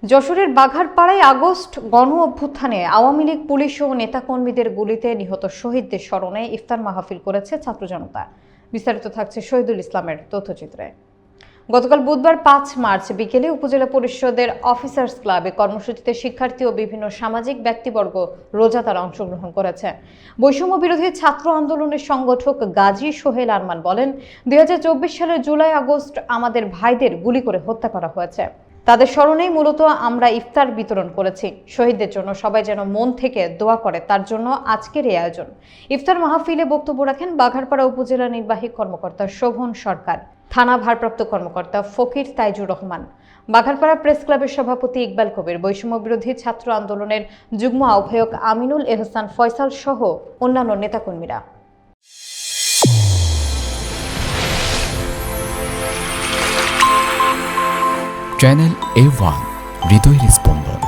যশোরের বাঘারপাড়ায় আগস্ট গণ অভ্যুত্থানে আওয়ামী লীগ পুলিশ ও নেতাকর্মীদের গুলিতে নিহত শহীদদের স্মরণে ইফতার মাহফিল করেছে ছাত্র জনতা। বিস্তারিত থাকছে শহীদুল ইসলামের তথ্যচিত্রে। গতকাল বুধবার ৫ মার্চ বিকেলে উপজেলা পরিষদের অফিসার্স ক্লাবে কর্মসূচিতে শিক্ষার্থী ও বিভিন্ন সামাজিক ব্যক্তিবর্গ রোজাদার অংশগ্রহণ করেছে। বৈষম্য বিরোধী ছাত্র আন্দোলনের সংগঠক গাজী সোহেল আরমান বলেন, ২০২৪ সালের জুলাই আগস্ট আমাদের ভাইদের গুলি করে হত্যা করা হয়েছে। তাদের স্মরণেই মূলত আমরা ইফতার বিতরণ করেছি। শহীদদের জন্য সবাই যেন মন থেকে দোয়া করে, তার জন্য আজকের এই আয়োজন। ইফতার মাহফিলে বক্তব্য রাখেন বাঘারপাড়া উপজেলা নির্বাহী কর্মকর্তা শোভন সরকার, থানা ভারপ্রাপ্ত কর্মকর্তা ফকির তাইজুর রহমান, বাঘারপাড়া প্রেস ক্লাবের সভাপতি ইকবাল কবির, বৈষম্য বিরোধী ছাত্র আন্দোলনের যুগ্ম আহ্বায়ক আমিনুল এহসান ফয়সাল সহ অন্যান্য নেতাকর্মীরা। চ্যানেল A1 হৃদয়ের স্পন্দন।